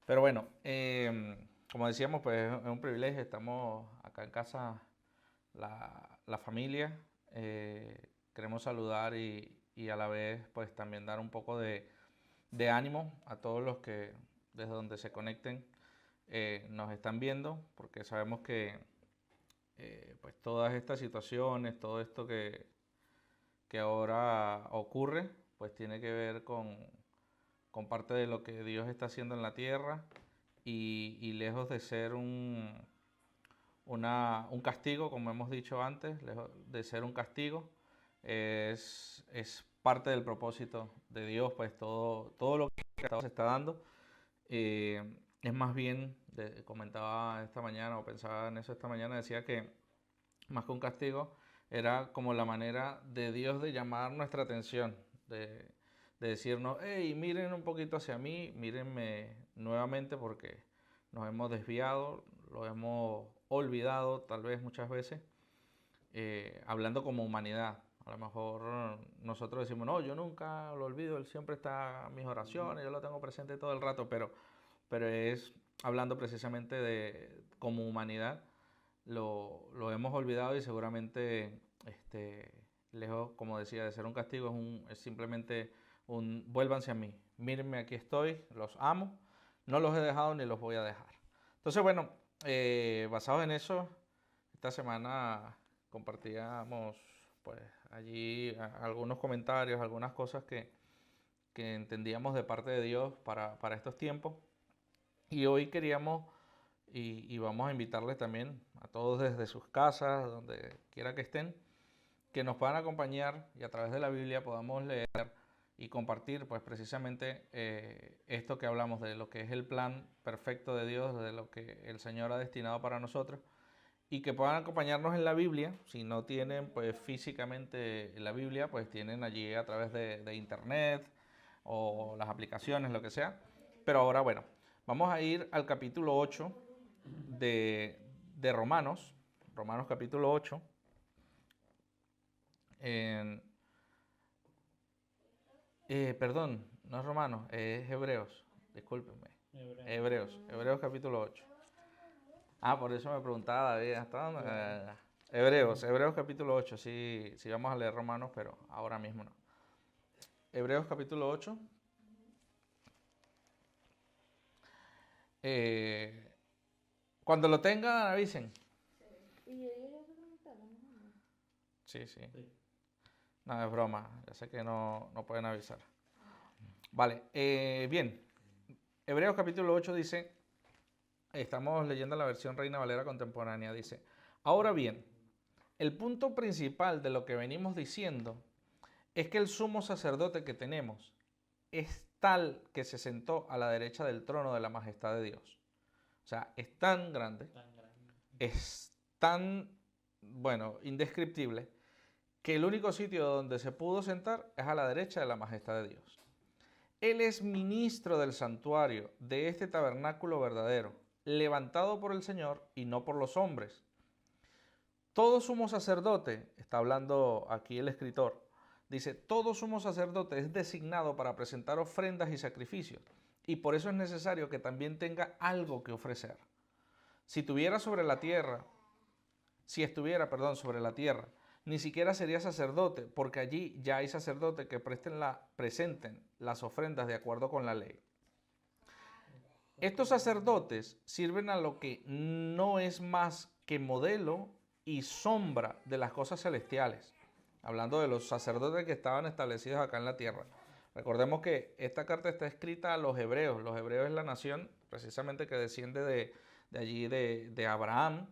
Pero bueno, como decíamos, pues es un privilegio. Estamos acá en casa, la familia. Queremos saludar y a la vez, pues también dar un poco de ánimo a todos los que desde donde se conecten nos están viendo, porque sabemos que pues todas estas situaciones, todo esto que ahora ocurre, pues tiene que ver con parte de lo que Dios está haciendo en la tierra y lejos de ser un castigo, como hemos dicho antes, lejos de ser un castigo, es parte del propósito de Dios, pues todo lo que se está dando. eh, es más bien, comentaba esta mañana o pensaba en eso esta mañana, decía que más que un castigo, era como la manera de Dios de llamar nuestra atención, de decirnos, hey, miren un poquito hacia mí, mírenme nuevamente porque nos hemos desviado, lo hemos olvidado tal vez muchas veces, hablando como humanidad. A lo mejor nosotros decimos, no, yo nunca lo olvido, Él siempre está en mis oraciones, yo lo tengo presente todo el rato, pero es hablando precisamente de como humanidad lo hemos olvidado y seguramente, lejos, como decía, de ser un castigo, es simplemente vuélvanse a mí, mírenme, aquí estoy, los amo, no los he dejado ni los voy a dejar. Entonces, bueno, basado en eso, esta semana compartíamos pues allí algunos comentarios, algunas cosas que entendíamos de parte de Dios para estos tiempos. Y hoy queríamos y vamos a invitarles también a todos desde sus casas, donde quiera que estén, que nos puedan acompañar y a través de la Biblia podamos leer y compartir pues precisamente esto que hablamos de lo que es el plan perfecto de Dios, de lo que el Señor ha destinado para nosotros y que puedan acompañarnos en la Biblia. Si no tienen pues físicamente la Biblia, pues tienen allí a través de internet o las aplicaciones, lo que sea. Pero ahora, bueno, vamos a ir al capítulo 8 de Romanos, Romanos capítulo 8. En, perdón, no es Romanos, es Hebreos, discúlpenme. Hebreos capítulo 8. Ah, por eso me preguntaba David, ¿hasta dónde? Hebreos capítulo 8, sí, sí vamos a leer Romanos, pero ahora mismo no. Hebreos capítulo 8. Eh, cuando lo tengan, avisen. Y yo llegué a preguntarle más o menos. Sí, sí. No, es broma, ya sé que no pueden avisar. Vale, bien. Hebreos capítulo 8 dice, estamos leyendo la versión Reina Valera contemporánea, dice, ahora bien, el punto principal de lo que venimos diciendo es que el sumo sacerdote que tenemos es tal que se sentó a la derecha del trono de la majestad de Dios. O sea, es tan grande, es tan, bueno, indescriptible, que el único sitio donde se pudo sentar es a la derecha de la majestad de Dios. Él es ministro del santuario de este tabernáculo verdadero, levantado por el Señor y no por los hombres. Todo sumo sacerdote, está hablando aquí el escritor, dice, todo sumo sacerdote es designado para presentar ofrendas y sacrificios, y por eso es necesario que también tenga algo que ofrecer. Si tuviera sobre la tierra, si estuviera, perdón, sobre la tierra, ni siquiera sería sacerdote, porque allí ya hay sacerdotes que presenten las ofrendas de acuerdo con la ley. Estos sacerdotes sirven a lo que no es más que modelo y sombra de las cosas celestiales. Hablando de los sacerdotes que estaban establecidos acá en la tierra. Recordemos que esta carta está escrita a los hebreos. Los hebreos es la nación precisamente que desciende de allí de Abraham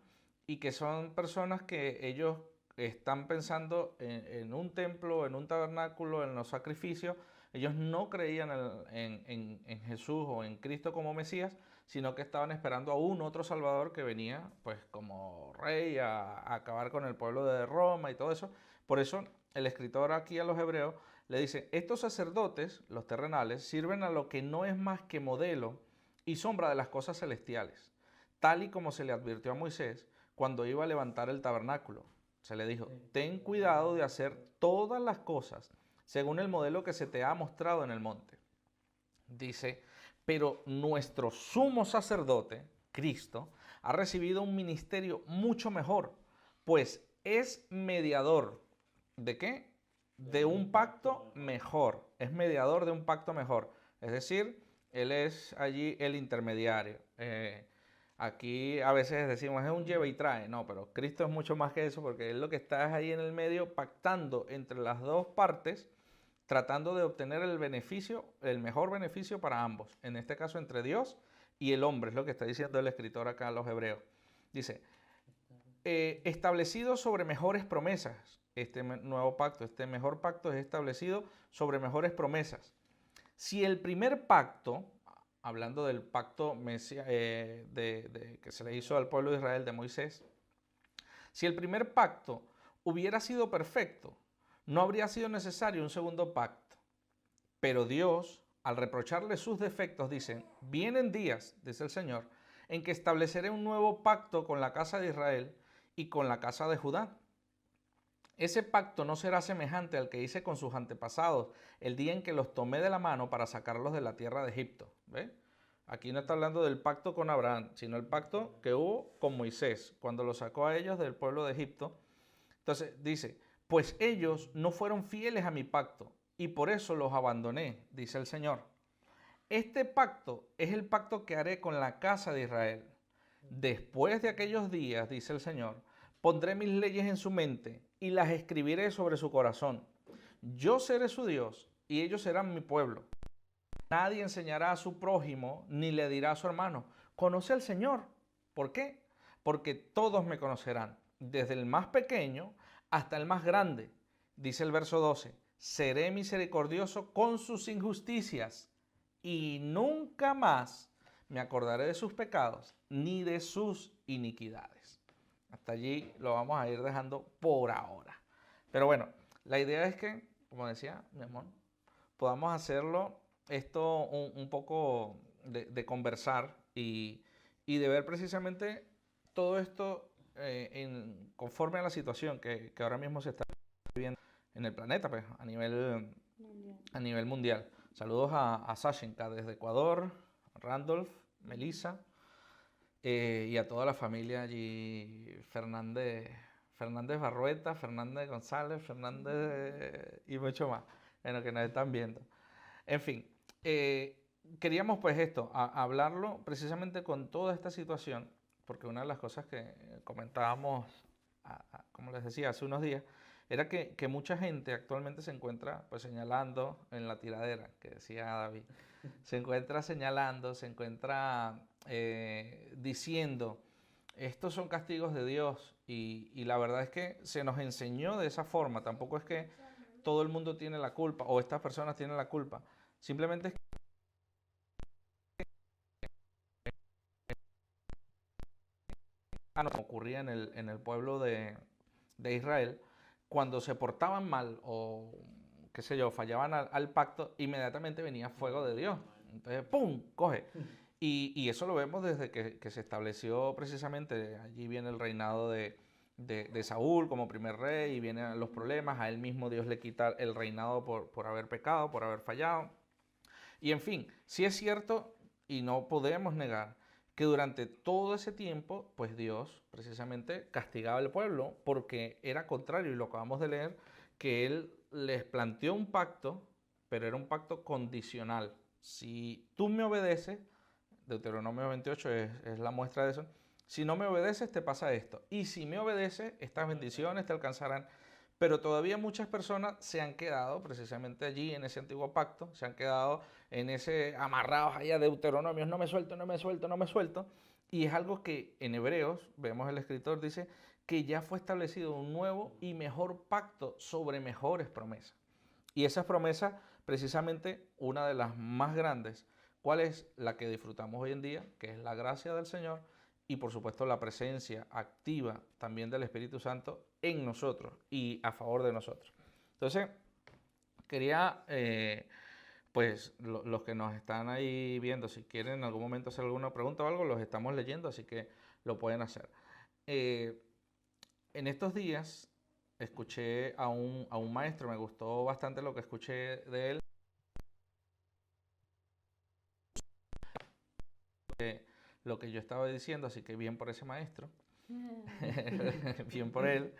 y que son personas que ellos están pensando en un templo, en un tabernáculo, en los sacrificios. Ellos no creían en Jesús o en Cristo como Mesías, sino que estaban esperando a un otro Salvador que venía pues como rey a acabar con el pueblo de Roma y todo eso. Por eso el escritor aquí a los hebreos le dice, estos sacerdotes, los terrenales, sirven a lo que no es más que modelo y sombra de las cosas celestiales, tal y como se le advirtió a Moisés cuando iba a levantar el tabernáculo. Se le dijo, ten cuidado de hacer todas las cosas según el modelo que se te ha mostrado en el monte. Dice, Pero nuestro sumo sacerdote, Cristo, ha recibido un ministerio mucho mejor, pues es mediador. ¿De qué? De un pacto mejor. Es mediador de un pacto mejor. Es decir, Él es allí el intermediario. Aquí a veces decimos es un lleva y trae. No, pero Cristo es mucho más que eso porque Él lo que está es ahí en el medio pactando entre las dos partes, tratando de obtener el beneficio, el mejor beneficio para ambos. En este caso entre Dios y el hombre, es lo que está diciendo el escritor acá a los hebreos. Dice, establecido sobre mejores promesas. Este nuevo pacto, este mejor pacto es establecido sobre mejores promesas. Si el primer pacto, hablando del pacto que se le hizo al pueblo de Israel de Moisés, si el primer pacto hubiera sido perfecto, no habría sido necesario un segundo pacto. Pero Dios, al reprocharle sus defectos, dice, vienen días, dice el Señor, en que estableceré un nuevo pacto con la casa de Israel y con la casa de Judá. Ese pacto no será semejante al que hice con sus antepasados el día en que los tomé de la mano para sacarlos de la tierra de Egipto. ¿Ve? Aquí no está hablando del pacto con Abraham, sino el pacto que hubo con Moisés, cuando los sacó a ellos del pueblo de Egipto. Entonces dice, pues ellos no fueron fieles a mi pacto y por eso los abandoné, dice el Señor. Este pacto es el pacto que haré con la casa de Israel. Después de aquellos días, dice el Señor, pondré mis leyes en su mente y las escribiré sobre su corazón. Yo seré su Dios y ellos serán mi pueblo. Nadie enseñará a su prójimo ni le dirá a su hermano, conoce al Señor. ¿Por qué? Porque todos me conocerán, desde el más pequeño hasta el más grande. Dice el verso 12, seré misericordioso con sus injusticias y nunca más me acordaré de sus pecados ni de sus iniquidades. Hasta allí lo vamos a ir dejando por ahora. Pero bueno, la idea es que, como decía mi amor, podamos hacerlo esto un poco de conversar y de ver precisamente todo esto conforme a la situación que ahora mismo se está viviendo en el planeta, pues, a nivel mundial. Saludos a Sashenka desde Ecuador, Randolph, Melissa, y a toda la familia allí, Fernández Barrueta, Fernández González, Fernández y mucho más, bueno, que nos están viendo. En fin, queríamos pues esto, hablarlo precisamente con toda esta situación, porque una de las cosas que comentábamos, como les decía, hace unos días, era que mucha gente actualmente se encuentra pues señalando en la tiradera, que decía David, se encuentra señalando, se encuentra diciendo, estos son castigos de Dios y la verdad es que se nos enseñó de esa forma, tampoco es que todo el mundo tiene la culpa o estas personas tienen la culpa, simplemente es que ocurría en el pueblo de Israel, cuando se portaban mal o qué sé yo, fallaban al pacto, inmediatamente venía fuego de Dios. Entonces, ¡pum!, coge. Y eso lo vemos desde que se estableció precisamente, allí viene el reinado de Saúl como primer rey y vienen los problemas, a él mismo Dios le quita el reinado por haber pecado, por haber fallado. Y en fin, sí es cierto y no podemos negar que durante todo ese tiempo, pues Dios precisamente castigaba al pueblo porque era contrario, y lo acabamos de leer, que Él les planteó un pacto, pero era un pacto condicional. Si tú me obedeces, Deuteronomio 28 es la muestra de eso, si no me obedeces te pasa esto, y si me obedeces estas bendiciones te alcanzarán. Pero todavía muchas personas se han quedado precisamente allí en ese antiguo pacto, se han quedado en ese amarrados allá de Deuteronomios, no me suelto, no me suelto, no me suelto. Y es algo que en Hebreos, vemos el escritor, dice que ya fue establecido un nuevo y mejor pacto sobre mejores promesas. Y esas promesas, precisamente una de las más grandes, ¿cuál es la que disfrutamos hoy en día? Que es la gracia del Señor y por supuesto la presencia activa también del Espíritu Santo en nosotros y a favor de nosotros. Entonces, quería, pues los que nos están ahí viendo, si quieren en algún momento hacer alguna pregunta o algo, los estamos leyendo, así que lo pueden hacer. En estos días escuché a un maestro, me gustó bastante lo que escuché de él. lo que yo estaba diciendo, así que bien por ese maestro, bien por él,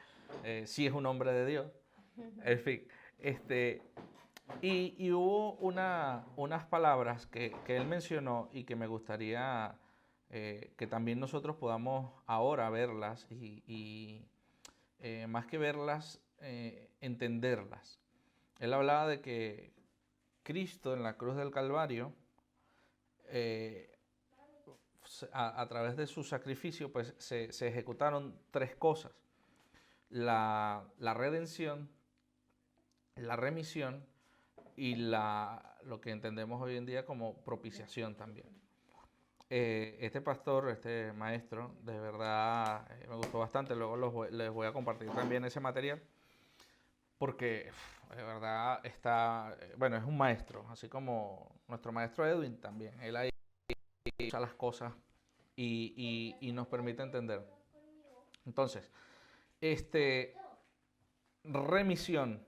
sí es un hombre de Dios, en fin, y hubo unas palabras que él mencionó y que me gustaría que también nosotros podamos ahora verlas y más que verlas, entenderlas. Él hablaba de que Cristo en la cruz del Calvario, a través de su sacrificio, pues se ejecutaron tres cosas: la redención, la remisión y lo que entendemos hoy en día como propiciación también. Este pastor, este maestro, de verdad me gustó bastante. Luego les voy a compartir también ese material, porque de verdad está, bueno, es un maestro, así como nuestro maestro Edwin también. Él ahí usa las cosas y nos permite entender. Entonces, remisión.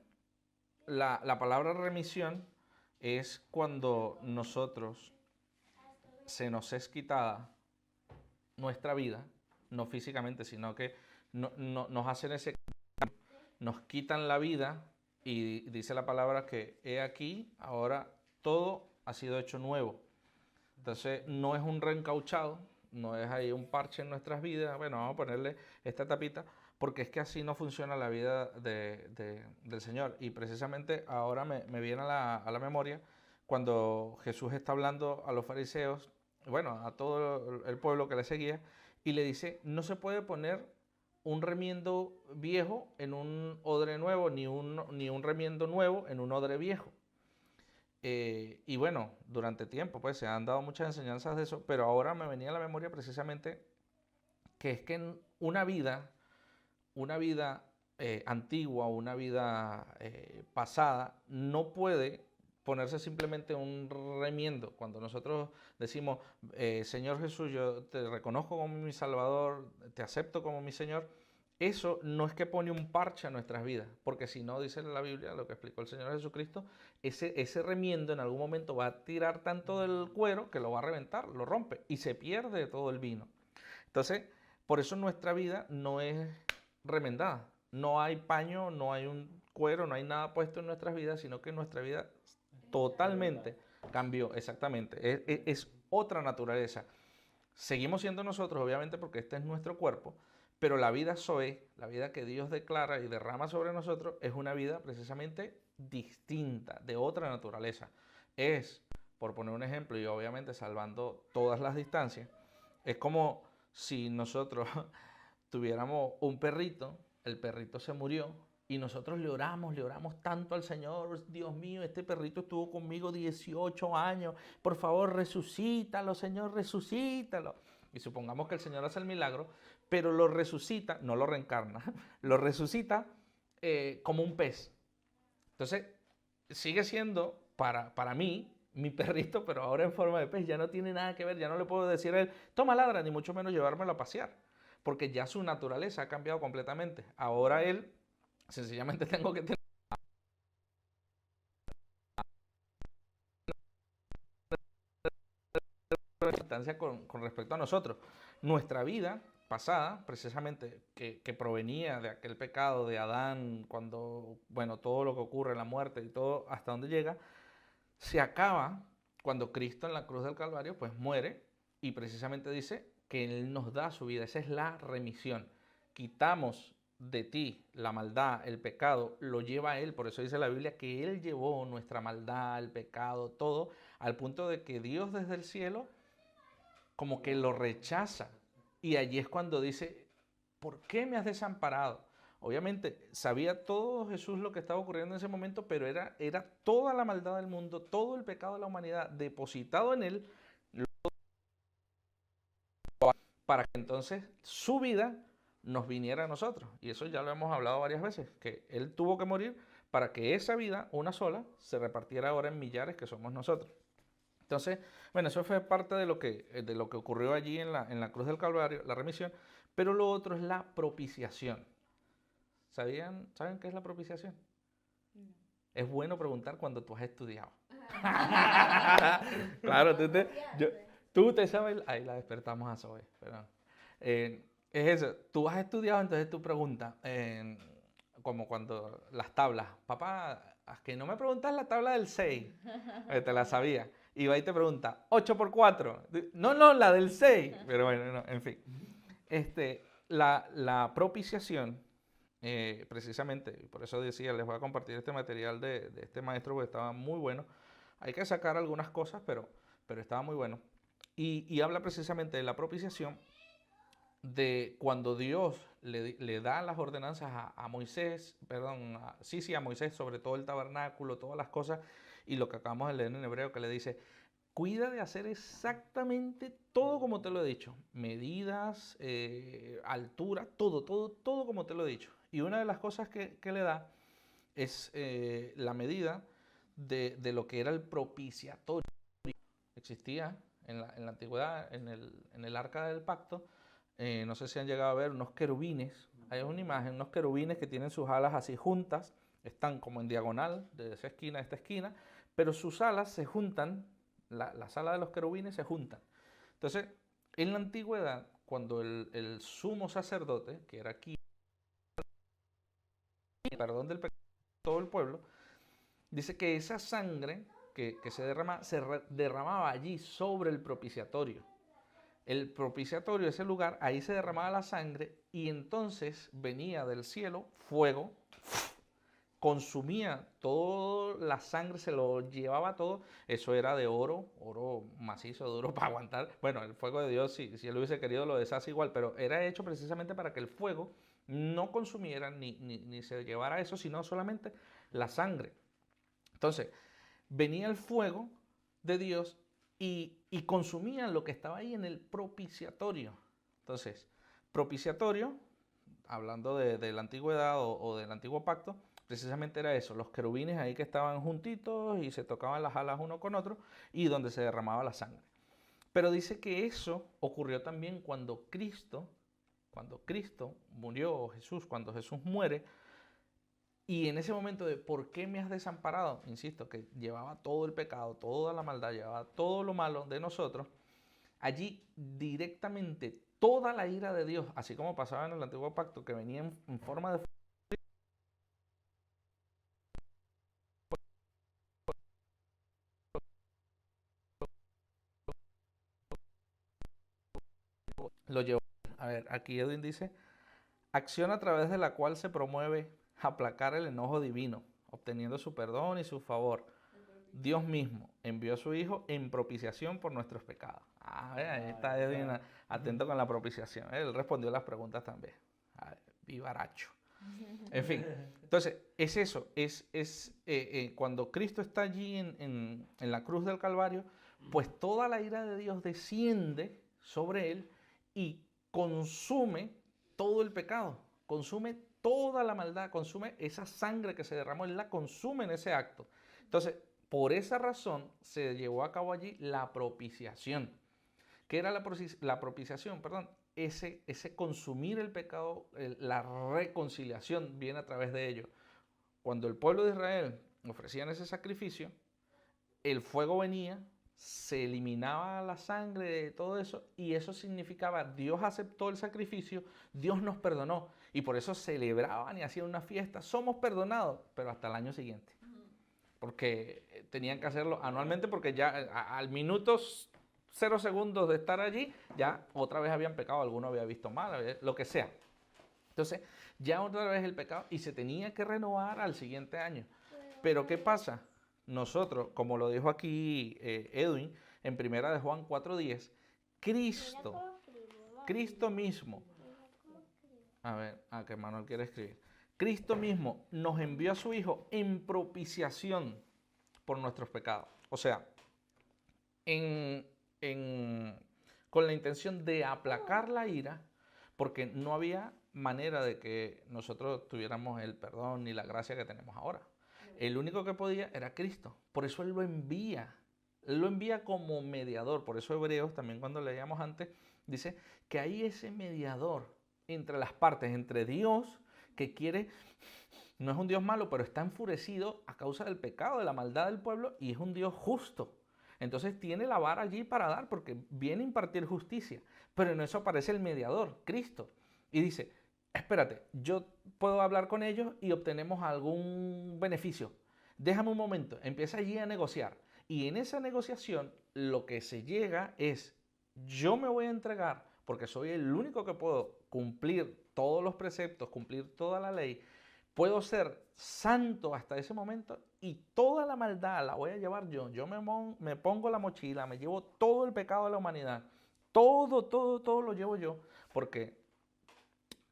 La palabra remisión es cuando nosotros se nos es quitada nuestra vida, no físicamente, sino que nos hacen ese cambio, nos quitan la vida y dice la palabra que he aquí, ahora todo ha sido hecho nuevo. Entonces no es un reencauchado, no es ahí un parche en nuestras vidas, bueno, vamos a ponerle esta tapita, porque es que así no funciona la vida del Señor. Y precisamente ahora me viene a la memoria cuando Jesús está hablando a los fariseos, bueno, a todo el pueblo que le seguía, y le dice, no se puede poner un remiendo viejo en un odre nuevo, ni un remiendo nuevo en un odre viejo. Y bueno, durante tiempo pues se han dado muchas enseñanzas de eso, pero ahora me venía a la memoria precisamente que es que en una vida antigua, una vida pasada, no puede ponerse simplemente un remiendo. Cuando nosotros decimos, Señor Jesús, yo te reconozco como mi Salvador, te acepto como mi Señor, eso no es que pone un parche a nuestras vidas, porque si no, dice la Biblia, lo que explicó el Señor Jesucristo, ese remiendo en algún momento va a tirar tanto del cuero que lo va a reventar, lo rompe y se pierde todo el vino. Entonces, por eso nuestra vida no es remendada. No hay paño, no hay un cuero, no hay nada puesto en nuestras vidas, sino que nuestra vida totalmente cambió, exactamente. Es otra naturaleza. Seguimos siendo nosotros, obviamente, porque este es nuestro cuerpo, pero la vida Zoe, la vida que Dios declara y derrama sobre nosotros, es una vida precisamente distinta, de otra naturaleza. Es, por poner un ejemplo, y obviamente salvando todas las distancias, es como si nosotros tuviéramos un perrito, el perrito se murió y nosotros le oramos tanto al Señor, Dios mío, este perrito estuvo conmigo 18 años, por favor resucítalo, Señor, resucítalo. Y supongamos que el Señor hace el milagro, pero lo resucita, no lo reencarna, lo resucita como un pez. Entonces, sigue siendo para mí mi perrito, pero ahora en forma de pez, ya no tiene nada que ver, ya no le puedo decir a él, toma ladra, ni mucho menos llevármelo a pasear, porque ya su naturaleza ha cambiado completamente. Ahora él, sencillamente tengo que tener una distancia con respecto a nosotros. Nuestra vida pasada, precisamente, que provenía de aquel pecado de Adán, cuando, bueno, todo lo que ocurre, la muerte y todo, hasta dónde llega, se acaba cuando Cristo en la cruz del Calvario pues muere y precisamente dice que Él nos da su vida. Esa es la remisión. Quitamos de ti la maldad, el pecado, lo lleva Él. Por eso dice la Biblia que Él llevó nuestra maldad, el pecado, todo, al punto de que Dios desde el cielo como que lo rechaza. Y allí es cuando dice, ¿por qué me has desamparado? Obviamente sabía todo Jesús lo que estaba ocurriendo en ese momento, pero era toda la maldad del mundo, todo el pecado de la humanidad depositado en Él, para que entonces su vida nos viniera a nosotros. Y eso ya lo hemos hablado varias veces, que Él tuvo que morir para que esa vida, una sola, se repartiera ahora en millares que somos nosotros. Entonces, bueno, eso fue parte de lo que ocurrió allí en la cruz del Calvario, la remisión, pero lo otro es la propiciación. ¿Saben qué es la propiciación? No. Es bueno preguntar cuando tú has estudiado. Claro, Tú te sabes, ahí la despertamos a Zoe, perdón. Es eso, tú has estudiado, entonces tú preguntas, como cuando las tablas, papá, ¿a que no me preguntas la tabla del 6? Te la sabía. Y va y te pregunta, 8 por 4. No, no, la del 6. Pero bueno, no, en fin. La propiciación, precisamente, y por eso decía, les voy a compartir este material de este maestro, porque estaba muy bueno. Hay que sacar algunas cosas, pero estaba muy bueno. Y habla precisamente de la propiciación, de cuando Dios le da las ordenanzas a Moisés, perdón, a Moisés, sobre todo el tabernáculo, todas las cosas, y lo que acabamos de leer en hebreo, que le dice, cuida de hacer exactamente todo como te lo he dicho, medidas, altura, todo como te lo he dicho. Y una de las cosas que le da es la medida de lo que era el propiciatorio. Existía en la antigüedad, en el arca del pacto, no sé si han llegado a ver unos querubines. Hay una imagen, unos querubines que tienen sus alas así juntas, están como en diagonal, de esa esquina a esta esquina, pero sus alas se juntan, las alas de los querubines se juntan. Entonces, en la antigüedad, cuando el sumo sacerdote, que era aquí, perdón del pecado de todo el pueblo, dice que esa sangre que se derramaba allí sobre el propiciatorio. El propiciatorio, ese lugar, ahí se derramaba la sangre y entonces venía del cielo fuego, consumía toda la sangre, se lo llevaba todo. Eso era de oro, oro macizo, duro para aguantar. Bueno, el fuego de Dios, si él hubiese querido, lo deshace igual, pero era hecho precisamente para que el fuego no consumiera ni se llevara eso, sino solamente la sangre. Entonces, venía el fuego de Dios y consumían lo que estaba ahí en el propiciatorio. Entonces, propiciatorio, hablando de la antigüedad o del antiguo pacto, precisamente era eso, los querubines ahí que estaban juntitos y se tocaban las alas uno con otro y donde se derramaba la sangre. Pero dice que eso ocurrió también cuando Cristo murió, Jesús, cuando Jesús muere. Y en ese momento de ¿por qué me has desamparado? Insisto, que llevaba todo el pecado, toda la maldad, llevaba todo lo malo de nosotros. Allí directamente toda la ira de Dios, así como pasaba en el antiguo pacto, que venía en forma de lo llevó. A ver, aquí Edwin dice, acción a través de la cual se promueve aplacar el enojo divino, obteniendo su perdón y su favor. Dios mismo envió a su Hijo en propiciación por nuestros pecados. Ahí está Edwin atento con la propiciación. Él respondió las preguntas también. Vivaracho. En fin, entonces es eso, cuando Cristo está allí en la cruz del Calvario, pues toda la ira de Dios desciende sobre él y consume todo el pecado, consume toda la maldad, consume esa sangre que se derramó, él la consume en ese acto. Entonces, por esa razón se llevó a cabo allí la propiciación. ¿Qué era la propiciación? Perdón, ese consumir el pecado, la reconciliación viene a través de ello. Cuando el pueblo de Israel ofrecían ese sacrificio, el fuego venía, se eliminaba la sangre de todo eso y eso significaba Dios aceptó el sacrificio, Dios nos perdonó y por eso celebraban y hacían una fiesta, somos perdonados, pero hasta el año siguiente. Porque tenían que hacerlo anualmente porque ya al minuto 0 segundos de estar allí, ya otra vez habían pecado, alguno había visto mal, lo que sea. Entonces, ya otra vez el pecado y se tenía que renovar al siguiente año. Pero ¿qué pasa? Nosotros, como lo dijo aquí Edwin, en primera de Juan 4:10, Cristo mismo, a ver, que Manuel quiere escribir, Cristo mismo nos envió a su Hijo en propiciación por nuestros pecados. O sea, con la intención de aplacar la ira, porque no había manera de que nosotros tuviéramos el perdón ni la gracia que tenemos ahora. El único que podía era Cristo. Por eso Él lo envía. Él lo envía como mediador. Por eso Hebreos, también cuando leíamos antes, dice que hay ese mediador entre las partes, entre Dios, que quiere, no es un Dios malo, pero está enfurecido a causa del pecado, de la maldad del pueblo, y es un Dios justo. Entonces tiene la vara allí para dar porque viene a impartir justicia. Pero en eso aparece el mediador, Cristo. Y dice, espérate, yo puedo hablar con ellos y obtenemos algún beneficio. Déjame un momento, empieza allí a negociar. Y en esa negociación lo que se llega es, yo me voy a entregar porque soy el único que puedo cumplir todos los preceptos, cumplir toda la ley. Puedo ser santo hasta ese momento y toda la maldad la voy a llevar yo. Yo me pongo la mochila, me llevo todo el pecado de la humanidad. Todo lo llevo yo. Porque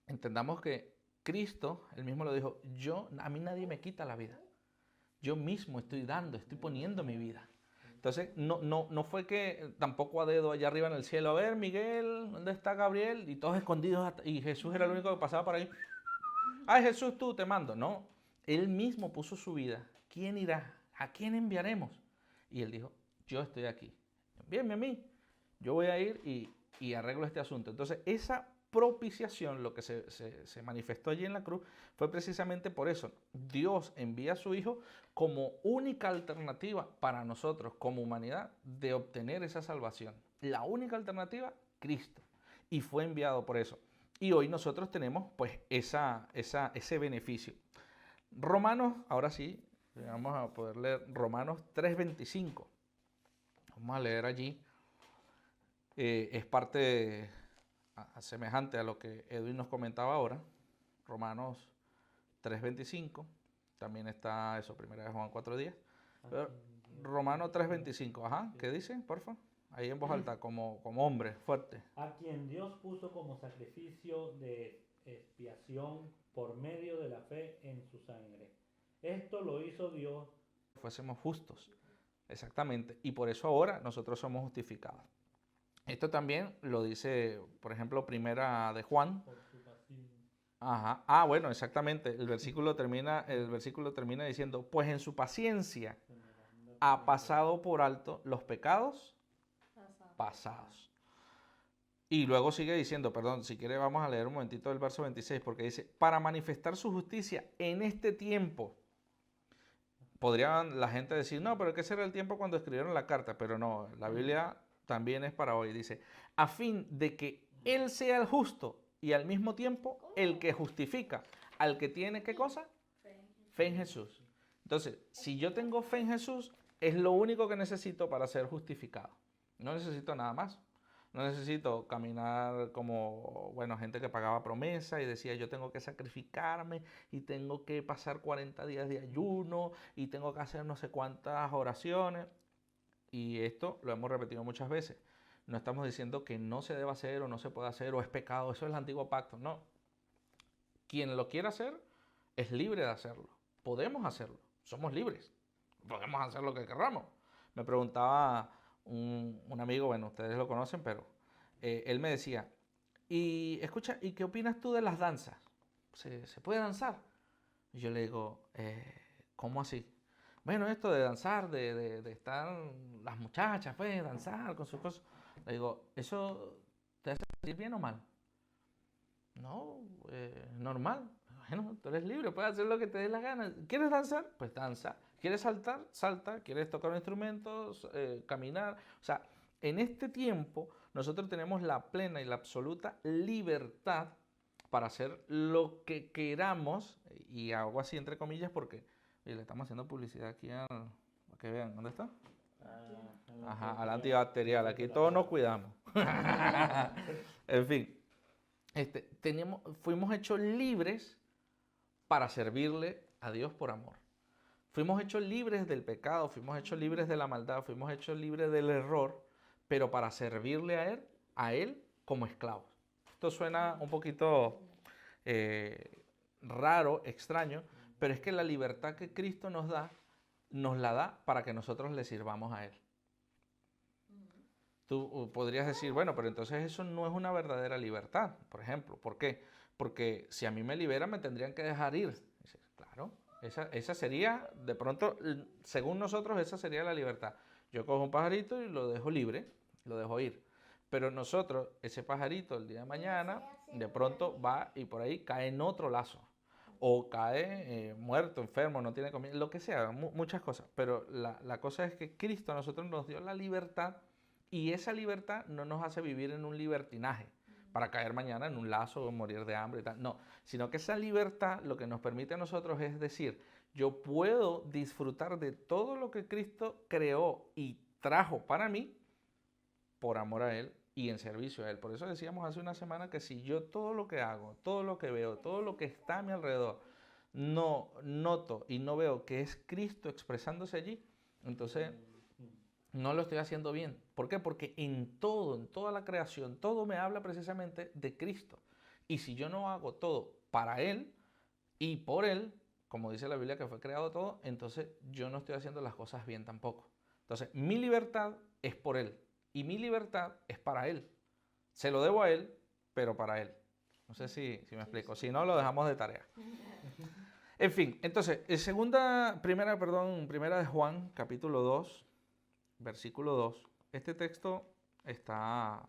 entendamos que Cristo, él mismo lo dijo, a mí nadie me quita la vida. Yo mismo estoy poniendo mi vida. Entonces, no fue que tampoco a dedo allá arriba en el cielo, a ver, Miguel, ¿dónde está Gabriel? Y todos escondidos, y Jesús era el único que pasaba por ahí. Ay, Jesús, tú te mando. No, él mismo puso su vida. ¿Quién irá? ¿A quién enviaremos? Y él dijo, yo estoy aquí. Envíenme a mí. Yo voy a ir y arreglo este asunto. Entonces, esa propiciación, lo que se manifestó allí en la cruz, fue precisamente por eso. Dios envía a su Hijo como única alternativa para nosotros, como humanidad, de obtener esa salvación. La única alternativa, Cristo. Y fue enviado por eso. Y hoy nosotros tenemos pues ese beneficio. Romanos, ahora sí, vamos a poder leer Romanos 3:25. Vamos a leer allí. Es parte semejante a lo que Edwin nos comentaba ahora. Romanos 3:25. También está eso, 1 Juan 4:10. Romanos 3:25. Ajá, ¿qué dice? Por favor. Ahí en voz alta, como hombre, fuerte. A quien Dios puso como sacrificio de expiación por medio de la fe en su sangre. Esto lo hizo Dios. Fuésemos justos, exactamente. Y por eso ahora nosotros somos justificados. Esto también lo dice, por ejemplo, primera de Juan. Por su paciencia. Ajá. Ah, bueno, exactamente. El versículo termina diciendo, pues en su paciencia ha pasado por alto los pecados pasados. Y luego sigue diciendo, perdón, si quiere vamos a leer un momentito el verso 26, porque dice, para manifestar su justicia en este tiempo. Podría la gente decir, no, pero ese era el tiempo cuando escribieron la carta, pero no, la Biblia también es para hoy. Dice, a fin de que Él sea el justo y al mismo tiempo el que justifica al que tiene, ¿qué cosa? Fe en Jesús. Entonces, si yo tengo fe en Jesús, es lo único que necesito para ser justificado. No necesito nada más. No necesito caminar como, bueno, gente que pagaba promesa y decía yo tengo que sacrificarme y tengo que pasar 40 días de ayuno y tengo que hacer no sé cuántas oraciones. Y esto lo hemos repetido muchas veces. No estamos diciendo que no se deba hacer o no se puede hacer o es pecado. Eso es el antiguo pacto. No. Quien lo quiera hacer es libre de hacerlo. Podemos hacerlo. Somos libres. Podemos hacer lo que querramos. Me preguntaba un amigo, bueno, ustedes lo conocen, pero él me decía, y escucha, ¿y qué opinas tú de las danzas? ¿Se puede danzar? Y yo le digo, ¿cómo así? Bueno, esto de danzar, de estar las muchachas, pues, danzar con sus cosas. Le digo, ¿eso te hace sentir bien o mal? No, normal. Bueno, tú eres libre, puedes hacer lo que te dé la gana. ¿Quieres danzar? Pues danza. ¿Quieres saltar? Salta. ¿Quieres tocar un instrumento? Caminar. O sea, en este tiempo nosotros tenemos la plena y la absoluta libertad para hacer lo que queramos, y hago así entre comillas porque le estamos haciendo publicidad aquí para que vean. ¿Dónde está? Ajá, al antibacterial. Aquí todos nos cuidamos. En fin, fuimos hechos libres para servirle a Dios por amor. Fuimos hechos libres del pecado, fuimos hechos libres de la maldad, fuimos hechos libres del error, pero para servirle a Él como esclavos. Esto suena un poquito raro, extraño, pero es que la libertad que Cristo nos la da para que nosotros le sirvamos a Él. Tú podrías decir, bueno, pero entonces eso no es una verdadera libertad, por ejemplo. ¿Por qué? Porque si a mí me liberan, me tendrían que dejar ir. Dices, claro, esa sería, de pronto, según nosotros, esa sería la libertad. Yo cojo un pajarito y lo dejo libre, lo dejo ir. Pero nosotros, ese pajarito, el día de mañana, de pronto va y por ahí cae en otro lazo. o cae muerto, enfermo, no tiene comida, lo que sea, muchas cosas. Pero la cosa es que Cristo a nosotros nos dio la libertad y esa libertad no nos hace vivir en un libertinaje para caer mañana en un lazo o morir de hambre y tal. No, sino que esa libertad lo que nos permite a nosotros es decir, yo puedo disfrutar de todo lo que Cristo creó y trajo para mí por amor a Él y en servicio a Él. Por eso decíamos hace una semana que si yo todo lo que hago, todo lo que veo, todo lo que está a mi alrededor, no noto y no veo que es Cristo expresándose allí, entonces no lo estoy haciendo bien. ¿Por qué? Porque en todo, en toda la creación, todo me habla precisamente de Cristo. Y si yo no hago todo para Él y por Él, como dice la Biblia que fue creado todo, entonces yo no estoy haciendo las cosas bien tampoco. Entonces mi libertad es por Él y mi libertad es para Él. Se lo debo a Él, pero para Él. No sé si me explico. Si no, lo dejamos de tarea. En fin, entonces, primera de Juan, capítulo 2, versículo 2. Este texto está,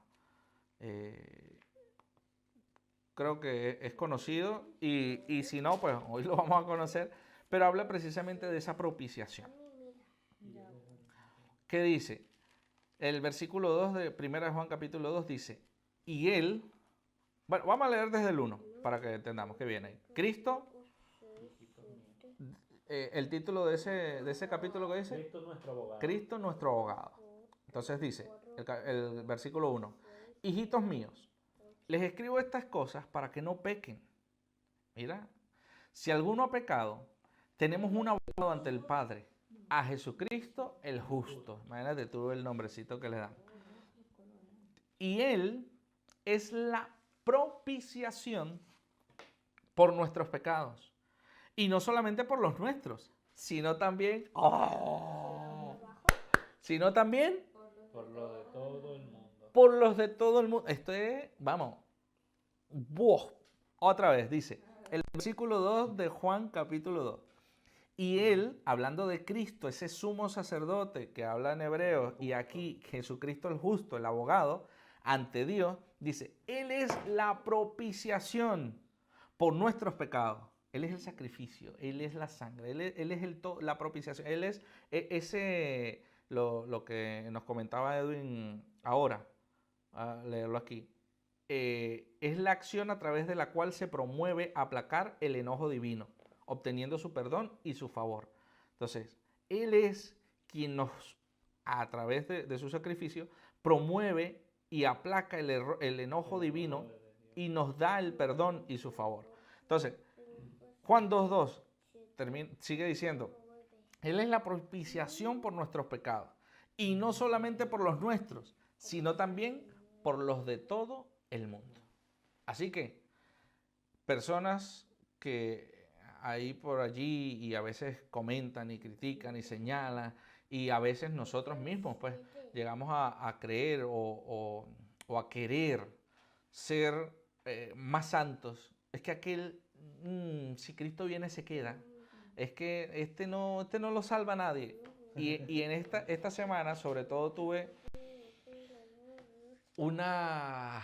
creo que es conocido y si no, pues hoy lo vamos a conocer, pero habla precisamente de esa propiciación. ¿Qué dice? El versículo 2 de 1 de Juan capítulo 2 dice, y Él, bueno, vamos a leer desde el 1 para que entendamos qué viene ahí. Cristo, el título de ese capítulo que dice, Cristo nuestro abogado. Cristo nuestro abogado. Entonces dice, el versículo 1, hijitos míos, les escribo estas cosas para que no pequen. Mira, si alguno ha pecado, tenemos un abogado ante el Padre, a Jesucristo el justo. Imagínate tú el nombrecito que le dan. Y Él es la propiciación por nuestros pecados. Y no solamente por los nuestros, sino también... sino también... por lo de todo el mundo. Por los de todo el mundo. Esto es, vamos, otra vez, dice, el versículo 2 de Juan capítulo 2. Y Él, hablando de Cristo, ese sumo sacerdote que habla en hebreo, y aquí Jesucristo el justo, el abogado, ante Dios, dice, Él es la propiciación por nuestros pecados. Él es el sacrificio, Él es la sangre, Él es la propiciación, Él es lo que nos comentaba Edwin ahora, a leerlo aquí. Es la acción a través de la cual se promueve aplacar el enojo divino, obteniendo su perdón y su favor. Entonces, Él es quien nos, a través de su sacrificio, promueve y aplaca el enojo divino y nos da el perdón y su favor. Entonces, Juan 2.2 sigue diciendo, Él es la propiciación por nuestros pecados, y no solamente por los nuestros, sino también por los de todo el mundo. Así que, personas que ahí por allí y a veces comentan y critican y señalan, y a veces nosotros mismos pues llegamos a creer o a querer ser más santos, es que si Cristo viene se queda, es que este no lo salva a nadie. Y en esta semana sobre todo tuve una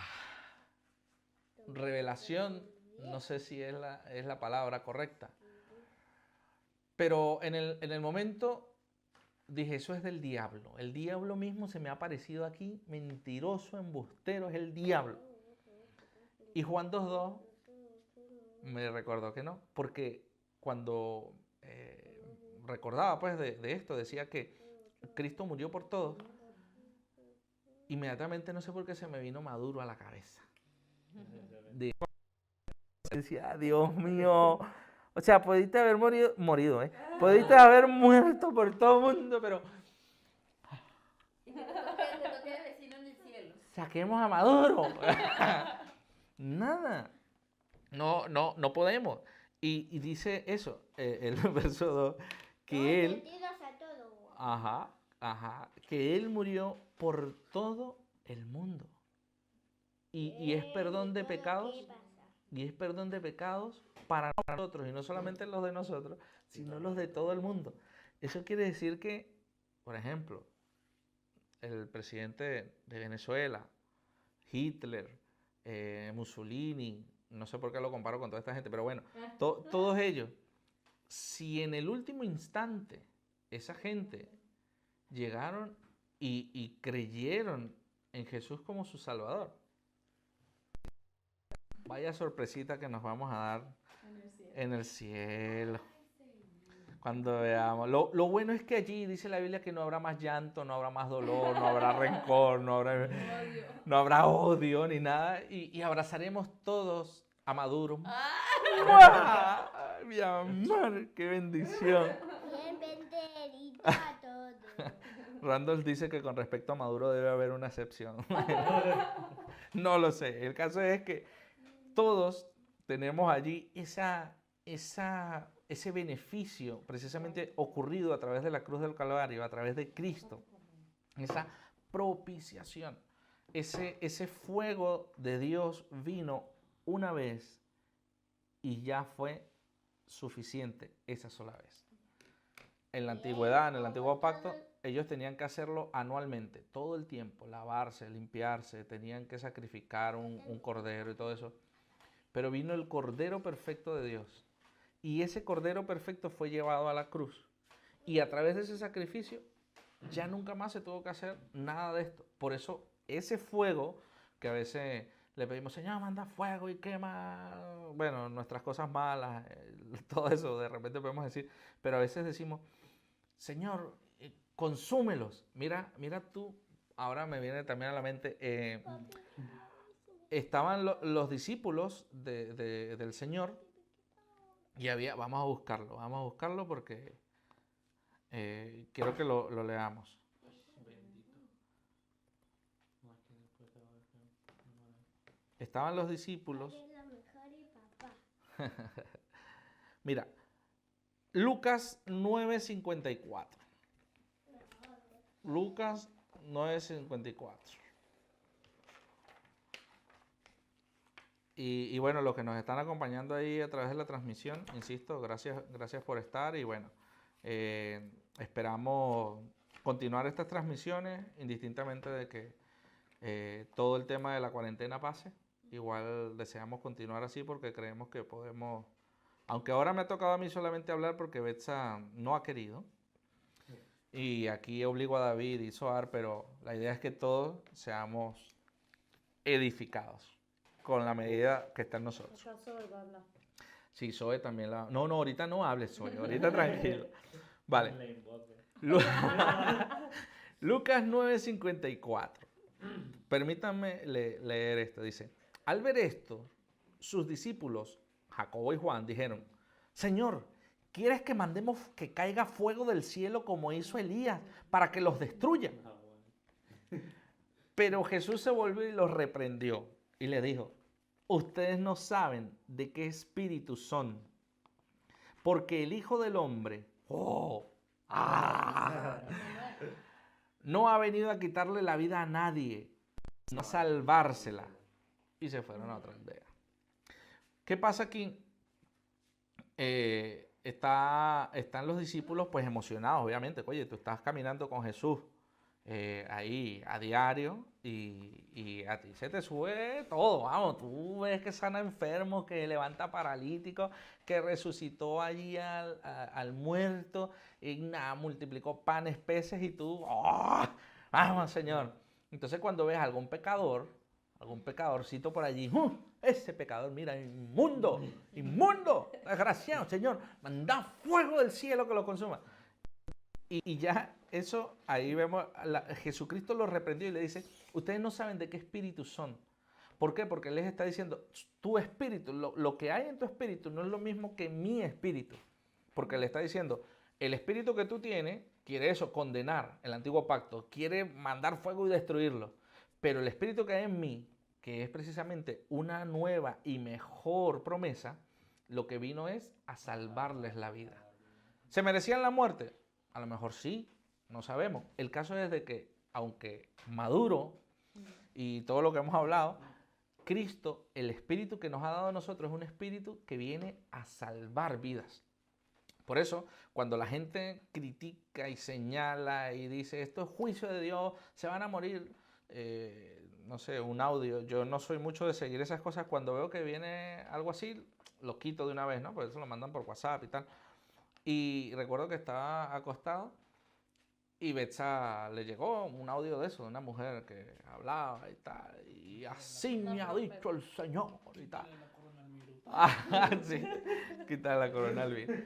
revelación, no sé si es la palabra correcta, pero en el momento dije, eso es del diablo. El diablo mismo se me ha aparecido aquí, mentiroso, embustero, es el diablo. Y Juan 2.2 me recordó que no, porque cuando recordaba pues de esto, decía que Cristo murió por todos, inmediatamente no sé por qué se me vino Maduro a la cabeza. Decía, Dios mío, o sea, pudiste haber morido, pudiste haber muerto por todo el mundo, pero saquemos a Maduro. Nada, no podemos. Y dice eso, el verso 2, que Él, que Él murió por todo el mundo. Y es perdón de pecados. Y es perdón de pecados para nosotros, y no solamente los de nosotros, sino los de todo el mundo. Eso quiere decir que, por ejemplo, el presidente de Venezuela, Hitler, Mussolini, no sé por qué lo comparo con toda esta gente, pero bueno, todos ellos, si en el último instante esa gente llegaron y creyeron en Jesús como su Salvador, vaya sorpresita que nos vamos a dar en el cielo. Cuando veamos. Lo bueno es que allí dice la Biblia que no habrá más llanto, no habrá más dolor, no habrá rencor, no habrá odio ni nada. Y abrazaremos todos a Maduro. ¡Mua! Mi amor, qué bendición. Bienvenido a todos. Randolph dice que con respecto a Maduro debe haber una excepción. No lo sé. El caso es que todos tenemos allí ese beneficio precisamente ocurrido a través de la cruz del Calvario, a través de Cristo, esa propiciación, ese fuego de Dios vino una vez y ya fue suficiente esa sola vez. En la antigüedad, en el antiguo pacto, ellos tenían que hacerlo anualmente, todo el tiempo, lavarse, limpiarse, tenían que sacrificar un cordero y todo eso. Pero vino el Cordero Perfecto de Dios. Y ese Cordero Perfecto fue llevado a la cruz. Y a través de ese sacrificio, ya nunca más se tuvo que hacer nada de esto. Por eso, ese fuego que a veces le pedimos, Señor, manda fuego y quema, bueno, nuestras cosas malas, todo eso de repente podemos decir. Pero a veces decimos, Señor, consúmelos. Mira tú, ahora me viene también a la mente... estaban los discípulos del Señor y vamos a buscarlo porque quiero que lo leamos. Estaban los discípulos. Mira, Lucas 9:54. Lucas 9:54. Y bueno, los que nos están acompañando ahí a través de la transmisión, insisto, gracias por estar y bueno, esperamos continuar estas transmisiones indistintamente de que todo el tema de la cuarentena pase. Igual deseamos continuar así porque creemos que podemos, aunque ahora me ha tocado a mí solamente hablar porque Betsa no ha querido. Y aquí obligo a David y Soar, pero la idea es que todos seamos edificados con la medida que está en nosotros. Sí, Zoe también la... No, ahorita no hables, Zoe, ahorita tranquilo. Vale. Lucas 9:54. Permítanme leer esto. Dice, al ver esto, sus discípulos, Jacobo y Juan, dijeron, Señor, ¿quieres que mandemos que caiga fuego del cielo como hizo Elías para que los destruya? Pero Jesús se volvió y los reprendió y le dijo, ustedes no saben de qué espíritu son, porque el Hijo del Hombre no ha venido a quitarle la vida a nadie, sino a salvársela. Y se fueron a otra aldea. ¿Qué pasa aquí? Están los discípulos pues emocionados, obviamente. Oye, tú estás caminando con Jesús ahí a diario y a ti se te sube todo, vamos, tú ves que sana enfermos, que levanta paralíticos, que resucitó allí al muerto y nada, multiplicó panes, peces y tú, ¡oh! Vamos, Señor. Entonces cuando ves a algún pecadorcito por allí, ese pecador, mira, inmundo, desgraciado, Señor, manda fuego del cielo que lo consuma. Y ya eso, ahí vemos, Jesucristo los reprendió y le dice, ustedes no saben de qué espíritu son. ¿Por qué? Porque Él les está diciendo, tu espíritu, lo que hay en tu espíritu no es lo mismo que mi espíritu. Porque le está diciendo, el espíritu que tú tienes quiere eso, condenar el antiguo pacto, quiere mandar fuego y destruirlo. Pero el espíritu que hay en mí, que es precisamente una nueva y mejor promesa, lo que vino es a salvarles la vida. ¿Se merecían la muerte? A lo mejor sí, no sabemos. El caso es de que, aunque Maduro y todo lo que hemos hablado, Cristo, el espíritu que nos ha dado a nosotros es un espíritu que viene a salvar vidas. Por eso, cuando la gente critica y señala y dice, esto es juicio de Dios, se van a morir no sé, un audio. Yo no soy mucho de seguir esas cosas. Cuando veo que viene algo así, lo quito de una vez, ¿no? Porque eso lo mandan por WhatsApp y tal. Y recuerdo que estaba acostado y Betsa le llegó un audio de eso, de una mujer que hablaba y tal. Y así me ha dicho el Señor y tal. Ah, sí, quitar la corona al virus.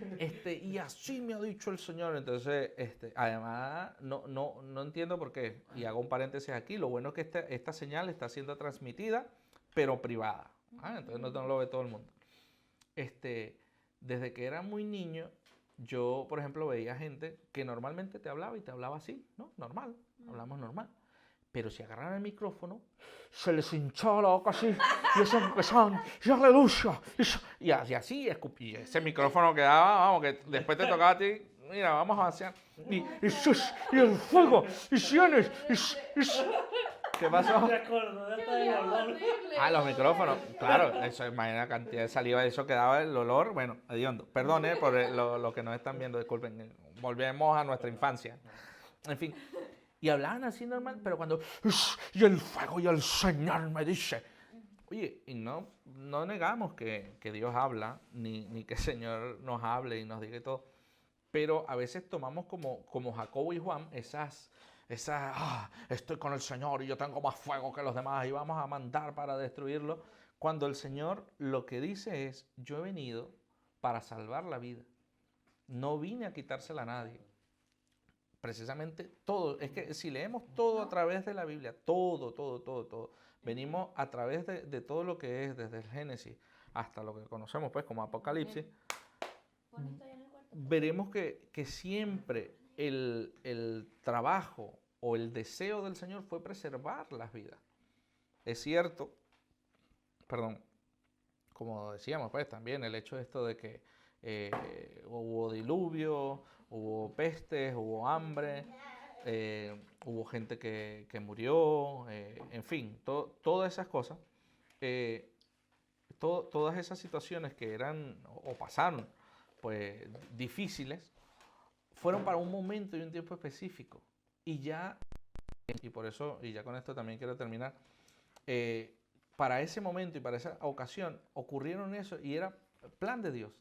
Y así me ha dicho el Señor. Entonces, además, no entiendo por qué. Y hago un paréntesis aquí. Lo bueno es que esta señal está siendo transmitida, pero privada. Entonces no lo ve todo el mundo. Desde que era muy niño, yo, por ejemplo, veía gente que normalmente te hablaba y te hablaba así, ¿no? Normal, hablamos normal. Pero si agarraban el micrófono, se les hinchaba la boca así, y eso empezaban, y aleluya, y así, escupía. Ese micrófono quedaba, vamos, que después te tocaba a ti, mira, vamos a avanzar, y el fuego, y cienes, ¿qué pasó? Me acuerdo, ya está el olor. Los micrófonos, claro, eso, imagina la cantidad de saliva, eso quedaba el olor, bueno, hediondo. Perdón, por lo que nos están viendo, disculpen, volvemos a nuestra infancia. En fin, y hablaban así normal, pero cuando, y el fuego y el Señor me dice, oye, y no negamos que Dios habla, ni que el Señor nos hable y nos diga todo, pero a veces tomamos como Jacobo y Juan esas estoy con el Señor y yo tengo más fuego que los demás y vamos a mandar para destruirlo, cuando el Señor lo que dice es, yo he venido para salvar la vida, no vine a quitársela a nadie. Precisamente todo, es que si leemos todo a través de la Biblia, todo, venimos a través de todo lo que es desde el Génesis hasta lo que conocemos pues como Apocalipsis, veremos que siempre el trabajo o el deseo del Señor fue preservar las vidas. Es cierto, perdón, como decíamos pues también el hecho de esto de que hubo diluvio, hubo pestes, hubo hambre, hubo gente que murió, en fin, todas esas cosas, todas esas situaciones que eran o pasaron pues difíciles, fueron para un momento y un tiempo específico. Y ya, y por eso, y ya con esto también quiero terminar, para ese momento y para esa ocasión ocurrieron eso y era plan de Dios.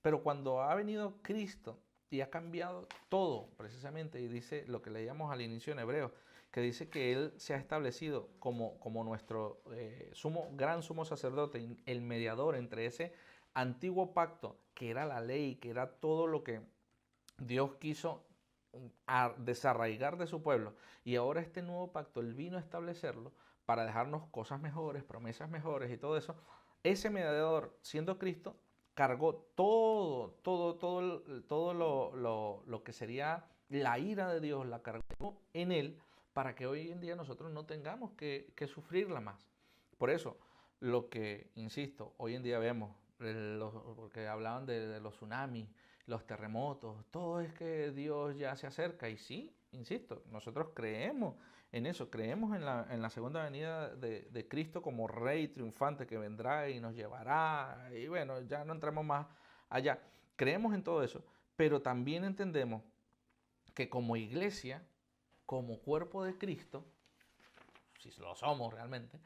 Pero cuando ha venido Cristo y ha cambiado todo, precisamente, y dice lo que leíamos al inicio en Hebreos, que dice que Él se ha establecido como nuestro gran sumo sacerdote, el mediador entre ese antiguo pacto, que era la ley, que era todo lo que Dios quiso desarraigar de su pueblo, y ahora este nuevo pacto, Él vino a establecerlo para dejarnos cosas mejores, promesas mejores y todo eso. Ese mediador, siendo Cristo, cargó todo lo que sería la ira de Dios, la cargó en Él para que hoy en día nosotros no tengamos que sufrirla más. Por eso, lo que, insisto, hoy en día vemos, porque hablaban de los tsunamis, los terremotos, todo es que Dios ya se acerca. Y sí, insisto, nosotros creemos en eso, creemos en la segunda venida de Cristo como Rey triunfante que vendrá y nos llevará. Y bueno, ya no entremos más allá. Creemos en todo eso, pero también entendemos que como iglesia, como cuerpo de Cristo, si lo somos realmente,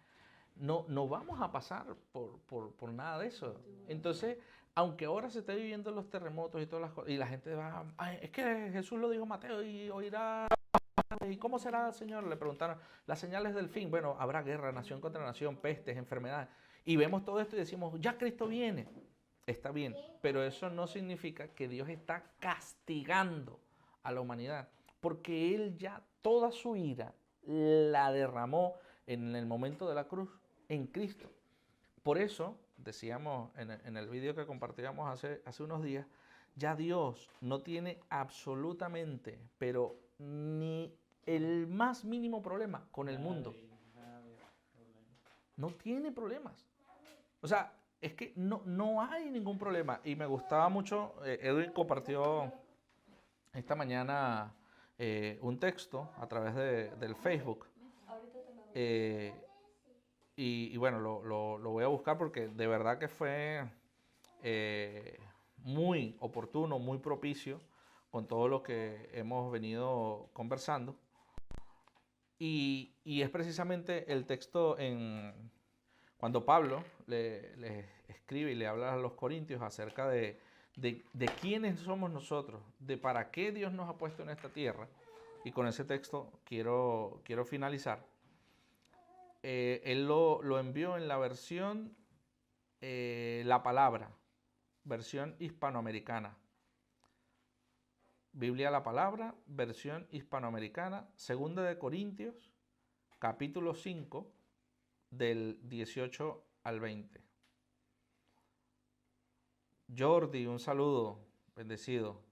no vamos a pasar por nada de eso. Entonces, aunque ahora se esté viviendo los terremotos y todas las cosas, y la gente va, es que Jesús lo dijo Mateo y oirá, ¿y cómo será el Señor? Le preguntaron, las señales del fin. Bueno, habrá guerra, nación contra nación, pestes, enfermedades. Y vemos todo esto y decimos, ya Cristo viene. Está bien, pero eso no significa que Dios está castigando a la humanidad, porque Él ya toda su ira la derramó en el momento de la cruz, en Cristo. Por eso, decíamos en el vídeo que compartíamos hace unos días, ya Dios no tiene absolutamente, pero ni el más mínimo problema con el mundo. No tiene problemas. O sea, es que no hay ningún problema. Y me gustaba mucho, Edwin compartió esta mañana un texto a través del Facebook. Y bueno, lo voy a buscar porque de verdad que fue muy oportuno, muy propicio con todo lo que hemos venido conversando. Y es precisamente el texto cuando Pablo le escribe y le habla a los corintios acerca de quiénes somos nosotros, de para qué Dios nos ha puesto en esta tierra. Y con ese texto quiero finalizar. Él lo envió en la versión La Palabra, versión hispanoamericana. Biblia La Palabra, versión hispanoamericana, 2 de Corintios, capítulo 5, del 18 al 20. Jordi, un saludo, bendecido.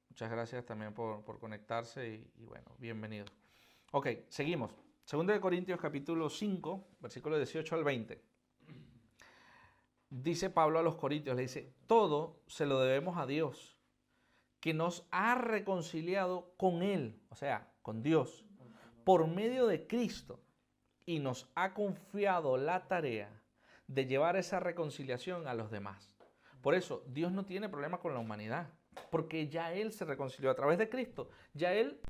Muchas gracias también por conectarse y bueno, bienvenido. Ok, seguimos. 2 de Corintios, capítulo 5, versículo 18 al 20. Dice Pablo a los corintios, le dice, todo se lo debemos a Dios, que nos ha reconciliado con Él, o sea, con Dios, por medio de Cristo, y nos ha confiado la tarea de llevar esa reconciliación a los demás. Por eso, Dios no tiene problema con la humanidad, porque ya Él se reconcilió a través de Cristo, ya Él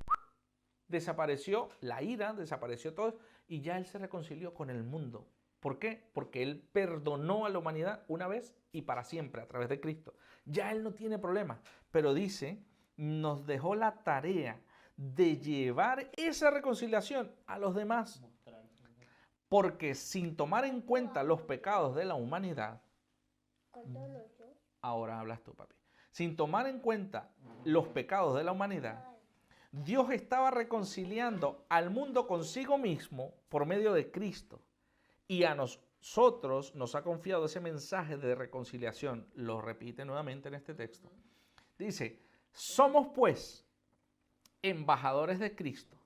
desapareció la ira, desapareció todo, y ya Él se reconcilió con el mundo. ¿Por qué? Porque Él perdonó a la humanidad una vez y para siempre a través de Cristo. Ya Él no tiene problema, pero dice, nos dejó la tarea de llevar esa reconciliación a los demás. Porque sin tomar en cuenta los pecados de la humanidad, ahora hablas tú, papi. Sin tomar en cuenta los pecados de la humanidad, Dios estaba reconciliando al mundo consigo mismo por medio de Cristo. Y a nosotros nos ha confiado ese mensaje de reconciliación. Lo repite nuevamente en este texto. Dice, somos pues embajadores de Cristo.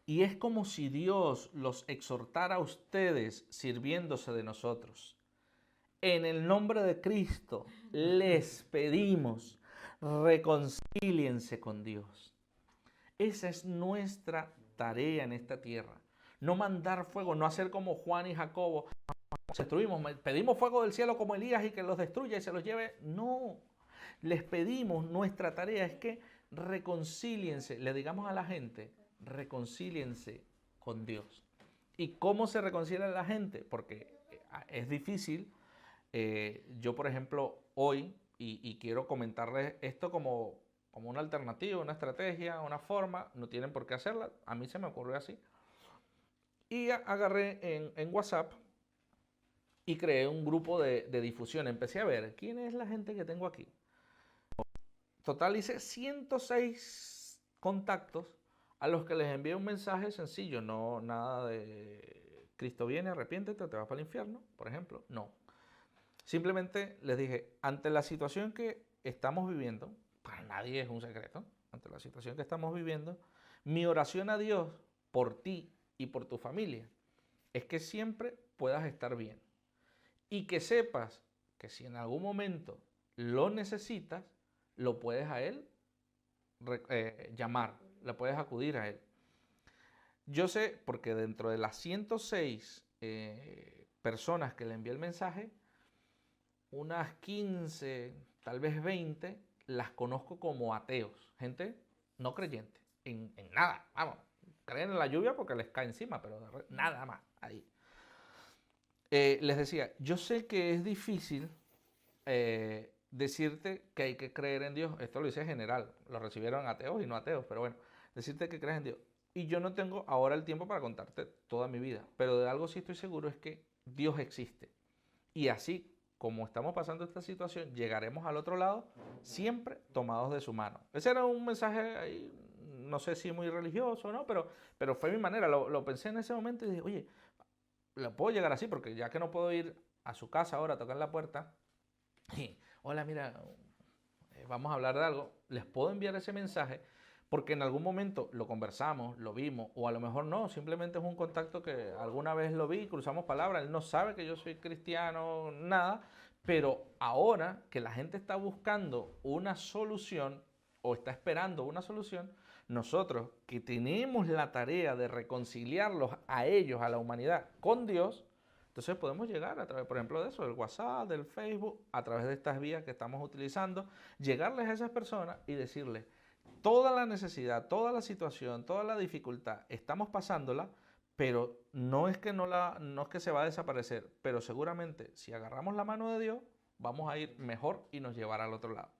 Y es como si Dios los exhortara a ustedes sirviéndose de nosotros. En el nombre de Cristo les pedimos, reconcíliense con Dios. Esa es nuestra tarea en esta tierra. No mandar fuego, no hacer como Juan y Jacobo. Destruimos, pedimos fuego del cielo como Elías y que los destruya y se los lleve. No, les pedimos, nuestra tarea es que reconcíliense, le digamos a la gente, reconcíliense con Dios. ¿Y cómo se reconcilia la gente? Porque es difícil. Yo, por ejemplo, hoy, y quiero comentarles esto como una alternativa, una estrategia, una forma, no tienen por qué hacerla, a mí se me ocurrió así. Y agarré en WhatsApp y creé un grupo de difusión. Empecé a ver quién es la gente que tengo aquí. Total, hice 106 contactos a los que les envié un mensaje sencillo. No, nada de Cristo viene, arrepiéntete o te vas para el infierno, por ejemplo. No. Simplemente les dije, ante la situación que estamos viviendo, para nadie es un secreto, ante la situación que estamos viviendo, mi oración a Dios por ti y por tu familia es que siempre puedas estar bien y que sepas que si en algún momento lo necesitas, lo puedes a Él llamar, le puedes acudir a Él. Yo sé, porque dentro de las 106 personas que le envié el mensaje, unas 15, tal vez 20, las conozco como ateos, gente no creyente, en nada, vamos. Creen en la lluvia porque les cae encima, pero nada más ahí. Les decía, yo sé que es difícil decirte que hay que creer en Dios. Esto lo hice en general, lo recibieron ateos y no ateos, pero bueno, decirte que crees en Dios. Y yo no tengo ahora el tiempo para contarte toda mi vida, pero de algo sí estoy seguro es que Dios existe. Y así como estamos pasando esta situación, llegaremos al otro lado siempre tomados de su mano. Ese era un mensaje ahí, no sé si muy religioso o no, pero fue mi manera. Lo pensé en ese momento y dije, oye, ¿lo puedo llegar así? Porque ya que no puedo ir a su casa ahora a tocar la puerta, y, hola, mira, vamos a hablar de algo, les puedo enviar ese mensaje porque en algún momento lo conversamos, lo vimos, o a lo mejor no, simplemente es un contacto que alguna vez lo vi, cruzamos palabras, él no sabe que yo soy cristiano, nada, pero ahora que la gente está buscando una solución o está esperando una solución, nosotros que tenemos la tarea de reconciliarlos a ellos, a la humanidad, con Dios, entonces podemos llegar a través, por ejemplo, de eso, del WhatsApp, del Facebook, a través de estas vías que estamos utilizando, llegarles a esas personas y decirles, toda la necesidad, toda la situación, toda la dificultad, estamos pasándola, pero no es que no es que se va a desaparecer, pero seguramente si agarramos la mano de Dios, vamos a ir mejor y nos llevará al otro lado.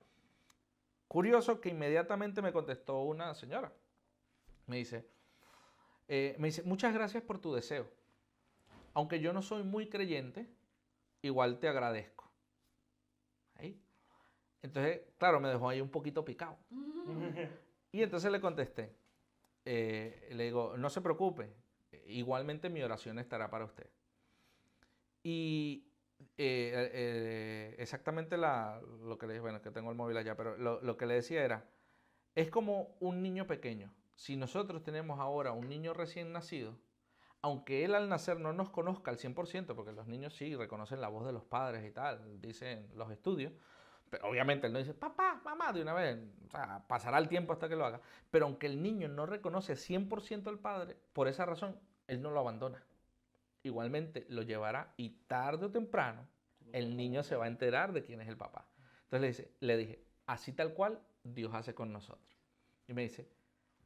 Curioso que inmediatamente me contestó una señora. Me dice, muchas gracias por tu deseo. Aunque yo no soy muy creyente, igual te agradezco. Ahí. Entonces, claro, me dejó ahí un poquito picado. Y entonces le contesté, le digo, no se preocupe, igualmente mi oración estará para usted. Y exactamente lo que le dije, bueno, que tengo el móvil allá, pero lo que le decía era, es como un niño pequeño. Si nosotros tenemos ahora un niño recién nacido, aunque él al nacer no nos conozca al 100%, porque los niños sí reconocen la voz de los padres y tal, dicen los estudios, pero obviamente él no dice, papá, mamá, de una vez, o sea, pasará el tiempo hasta que lo haga, pero aunque el niño no reconoce 100% al padre, por esa razón, él no lo abandona. Igualmente lo llevará y tarde o temprano el niño se va a enterar de quién es el papá. Entonces le dije, así tal cual Dios hace con nosotros. Y me dice,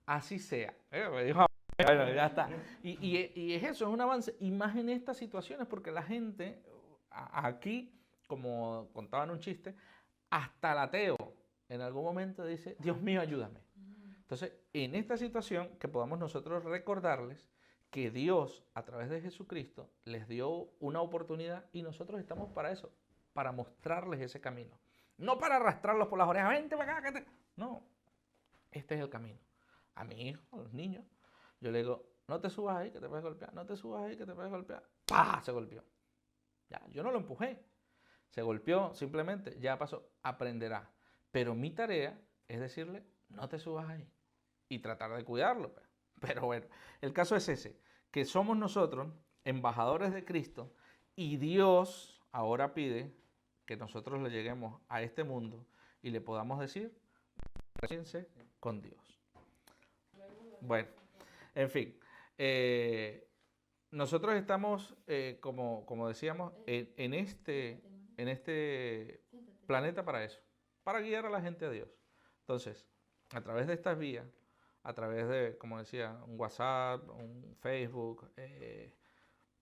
así sea. Me dijo, bueno, ya está. Y es eso, es un avance. Y más en estas situaciones, porque la gente, aquí, como contaban un chiste, hasta el ateo en algún momento dice, Dios mío, ayúdame. Entonces, en esta situación, que podamos nosotros recordarles que Dios, a través de Jesucristo, les dio una oportunidad y nosotros estamos para eso, para mostrarles ese camino. No para arrastrarlos por las orejas, vente para acá, no, este es el camino. A mi hijo, a los niños, yo le digo, no te subas ahí que te puedes golpear, no te subas ahí que te puedes golpear. ¡Pah! Se golpeó. Ya, yo no lo empujé. Se golpeó, simplemente, ya pasó, aprenderá. Pero mi tarea es decirle, no te subas ahí. Y tratar de cuidarlo. Pero bueno, el caso es ese, que somos nosotros, embajadores de Cristo, y Dios ahora pide que nosotros le lleguemos a este mundo y le podamos decir, relaciónense con Dios. Bueno, en fin, nosotros estamos, como decíamos, en este planeta para eso, para guiar a la gente a Dios. Entonces, a través de estas vías, a través de, como decía, un WhatsApp, un Facebook,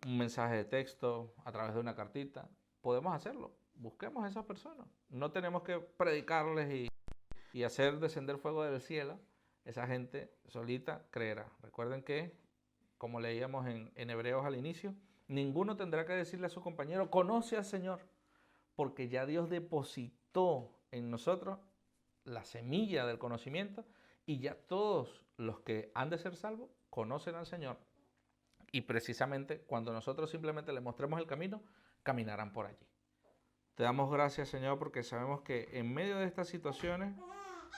un mensaje de texto, a través de una cartita, podemos hacerlo. Busquemos a esas personas. No tenemos que predicarles y hacer descender fuego del cielo. Esa gente solita creerá. Recuerden que, como leíamos en Hebreos al inicio, ninguno tendrá que decirle a su compañero, conoce al Señor, porque ya Dios depositó en nosotros la semilla del conocimiento y ya todos los que han de ser salvos conocen al Señor. Y precisamente cuando nosotros simplemente les mostremos el camino, caminarán por allí. Te damos gracias, Señor, porque sabemos que en medio de estas situaciones,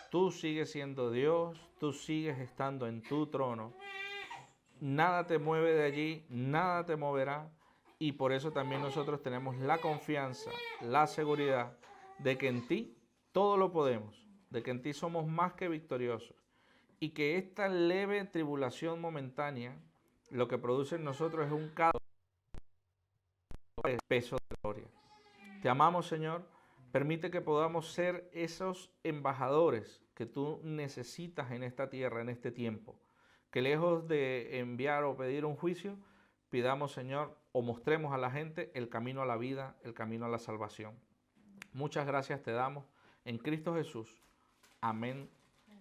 tú sigues siendo Dios, tú sigues estando en tu trono. Nada te mueve de allí, nada te moverá. Y por eso también nosotros tenemos la confianza, la seguridad de que en ti todo lo podemos, de que en ti somos más que victoriosos. Y que esta leve tribulación momentánea, lo que produce en nosotros es un cada peso de gloria. Te amamos, Señor. Permite que podamos ser esos embajadores que tú necesitas en esta tierra, en este tiempo. Que lejos de enviar o pedir un juicio, pidamos, Señor, o mostremos a la gente el camino a la vida, el camino a la salvación. Muchas gracias te damos en Cristo Jesús. Amén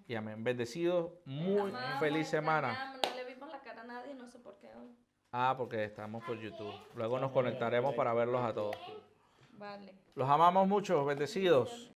y amén. Bendecidos, muy feliz semana. No le vimos la cara a nadie, no sé por qué hoy. Porque estamos por YouTube. Luego nos conectaremos para verlos a todos. Vale. Los amamos mucho, bendecidos.